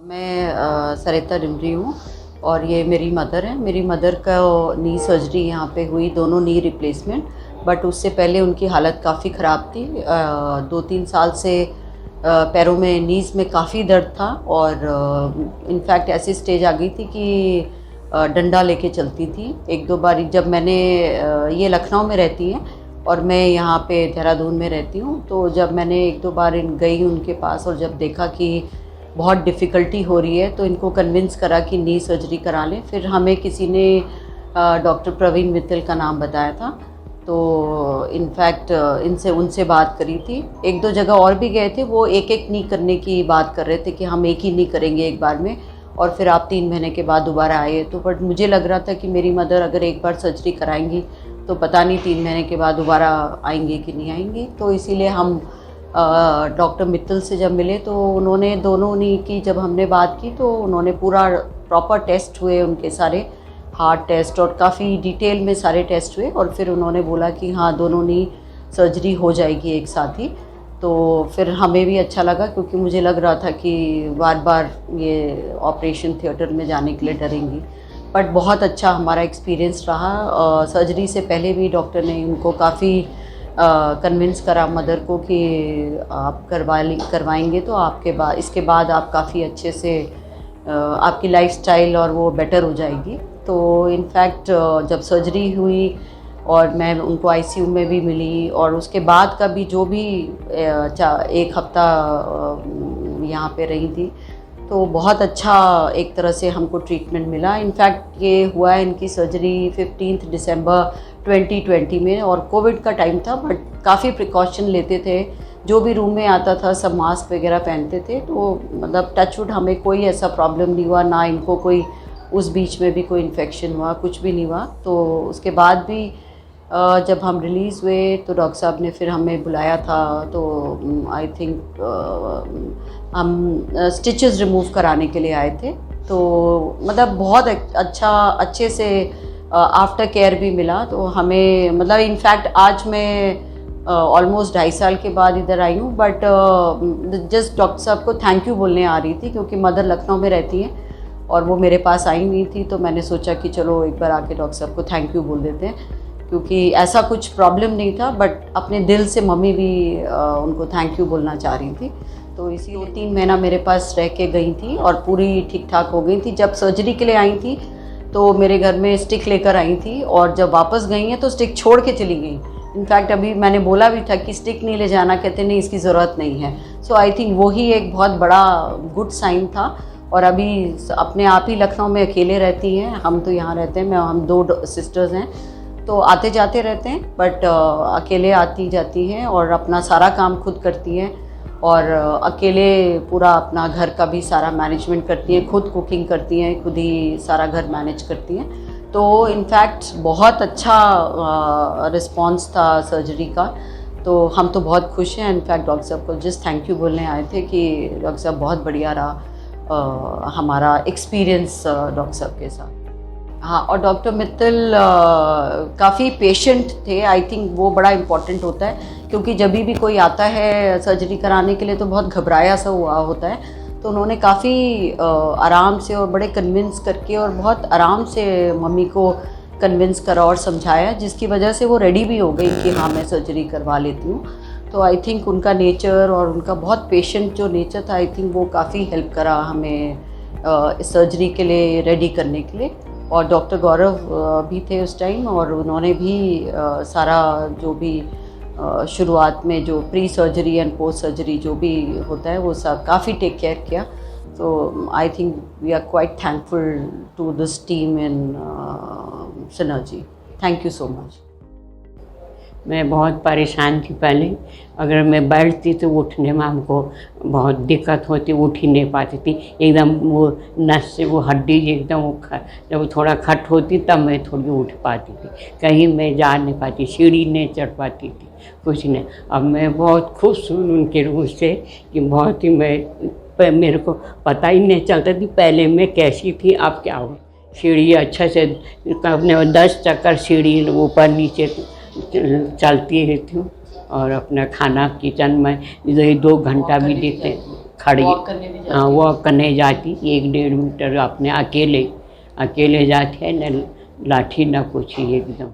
मैं सरिता डिमरी हूँ और ये मेरी मदर है। मेरी मदर का नी सर्जरी यहाँ पे हुई, दोनों नी रिप्लेसमेंट। बट उससे पहले उनकी हालत काफ़ी ख़राब थी। 2-3 साल से पैरों में, नीज़ में काफ़ी दर्द था और इनफैक्ट ऐसी स्टेज आ गई थी कि डंडा लेके चलती थी। एक दो बार जब मैंने ये लखनऊ में रहती हैं और मैं यहाँ पे देहरादून में रहती हूँ, तो जब मैंने एक दो बार गई उनके पास और जब देखा कि बहुत डिफ़िकल्टी हो रही है, तो इनको कन्विंस करा कि नी सर्जरी करा लें। फिर हमें किसी ने डॉक्टर प्रवीण मित्तल का नाम बताया था, तो इनफैक्ट इनसे उनसे बात करी थी। एक दो जगह और भी गए थे, वो एक एक नी करने की बात कर रहे थे कि हम एक ही नी करेंगे एक बार में, और फिर आप 3 महीने के बाद दोबारा आए। तो बट मुझे लग रहा था कि मेरी मदर अगर एक बार सर्जरी कराएंगी तो पता नहीं 3 महीने के बाद दोबारा आएंगी कि नहीं आएंगी। तो इसीलिए हम डॉक्टर मित्तल से जब मिले तो उन्होंने दोनों नी की जब हमने बात की तो उन्होंने पूरा प्रॉपर टेस्ट हुए, उनके सारे हार्ट टेस्ट और काफ़ी डिटेल में सारे टेस्ट हुए, और फिर उन्होंने बोला कि हाँ दोनों नी सर्जरी हो जाएगी एक साथ ही। तो फिर हमें भी अच्छा लगा, क्योंकि मुझे लग रहा था कि बार बार ये ऑपरेशन थिएटर में जाने के लिए डरेंगी। बट बहुत अच्छा हमारा एक्सपीरियंस रहा। सर्जरी से पहले भी डॉक्टर ने उनको काफ़ी कन्विंस करा मदर को कि आप करवाएंगे तो आपके बाद, इसके बाद आप काफ़ी अच्छे से आपकी लाइफस्टाइल और वो बेटर हो जाएगी। तो इनफैक्ट जब सर्जरी हुई और मैं उनको आईसीयू में भी मिली, और उसके बाद का भी जो भी 1 हफ्ता यहाँ पे रही थी, तो बहुत अच्छा एक तरह से हमको ट्रीटमेंट मिला। इनफैक्ट ये हुआ है इनकी सर्जरी 15 दिसंबर 2020 में, और कोविड का टाइम था, बट काफ़ी प्रिकॉशन लेते थे। जो भी रूम में आता था सब मास्क वगैरह पहनते थे। तो मतलब टचवुड हमें कोई ऐसा प्रॉब्लम नहीं हुआ, ना इनको कोई उस बीच में भी कोई इन्फेक्शन हुआ, कुछ भी नहीं हुआ। तो उसके बाद भी जब हम रिलीज़ हुए तो डॉक्टर साहब ने फिर हमें बुलाया था, तो आई थिंक हम स्टिचेस रिमूव कराने के लिए आए थे। तो मतलब बहुत अच्छा, अच्छे से आफ्टर केयर भी मिला। तो हमें मतलब इनफैक्ट आज मैं ऑलमोस्ट 2.5 साल के बाद इधर आई हूँ, बट जस्ट डॉक्टर साहब को थैंक यू बोलने आ रही थी, क्योंकि मदर लखनऊ में रहती हैं और वो मेरे पास आई हुई थी। तो मैंने सोचा कि चलो एक बार आके डॉक्टर साहब को थैंक यू बोल देते हैं, क्योंकि ऐसा कुछ प्रॉब्लम नहीं था, बट अपने दिल से मम्मी भी उनको थैंक यू बोलना चाह रही थी। तो इसी 2-3 महीना मेरे पास रह के गई थी और पूरी ठीक ठाक हो गई थी। जब सर्जरी के लिए आई थी तो मेरे घर में स्टिक लेकर आई थी, और जब वापस गई हैं तो स्टिक छोड़ के चली गई। इनफैक्ट अभी मैंने बोला भी था कि स्टिक नहीं ले जाना, कहते नहीं इसकी ज़रूरत नहीं है। सो आई थिंक वही एक बहुत बड़ा गुड साइन था। और अभी अपने आप ही लखनऊ में अकेले रहती हैं, हम तो यहाँ रहते हैं, हम 2 सिस्टर्स हैं, तो आते जाते रहते हैं, बट अकेले आती जाती हैं और अपना सारा काम खुद करती हैं, और अकेले पूरा अपना घर का भी सारा मैनेजमेंट करती हैं, खुद कुकिंग करती हैं, खुद ही सारा घर मैनेज करती हैं। तो इनफैक्ट बहुत अच्छा रिस्पॉन्स था सर्जरी का। तो हम तो बहुत खुश हैं। इनफैक्ट डॉक्टर साहब को जस्ट थैंक यू बोलने आए थे कि डॉक्टर साहब बहुत बढ़िया रहा हमारा एक्सपीरियंस डॉक्टर साहब के साथ। हाँ, और डॉक्टर मित्तल काफ़ी पेशेंट थे। आई थिंक वो बड़ा इम्पॉर्टेंट होता है, क्योंकि जब भी कोई आता है सर्जरी कराने के लिए तो बहुत घबराया सा हुआ होता है। तो उन्होंने काफ़ी आराम से और बड़े कन्विंस करके और बहुत आराम से मम्मी को कन्विंस करा और समझाया, जिसकी वजह से वो रेडी भी हो गई कि हाँ मैं सर्जरी करवा लेती हूँ। तो आई थिंक उनका नेचर और उनका बहुत पेशेंट जो नेचर था, आई थिंक वो काफ़ी हेल्प करा हमें सर्जरी के लिए रेडी करने के लिए। और डॉक्टर गौरव भी थे उस टाइम, और उन्होंने भी सारा जो भी शुरुआत में जो pre surgery and post surgery जो भी होता है वो सब काफ़ी टेक केयर किया। तो I think we are quite thankful to this team in synergy. Thank you so much. मैं बहुत परेशान थी पहले। अगर मैं बैठती तो उठने में हमको बहुत दिक्कत होती, उठ ही नहीं पाती थी। एकदम वो नस से वो हड्डी एकदम जब वो थोड़ा खट होती तब मैं थोड़ी उठ पाती थी। कहीं मैं जा नहीं पाती, सीढ़ी नहीं चढ़ पाती थी, कुछ नहीं। अब मैं बहुत खुश हूँ उनके रूह से कि बहुत ही मेरे को पता ही नहीं चलता थी पहले मैं कैसी थी, अब क्या हो। सीढ़ी अच्छा से अपने 10 चक्कर सीढ़ी ऊपर नीचे चलती रहती हूँ, और अपना खाना किचन में 2 घंटा भी देते हैं। खड़ी, वॉक करने भी जाती हाँ वॉक करने जाती 1-1.5 मीटर अपने अकेले जाते हैं, न लाठी न कुछ, एकदम।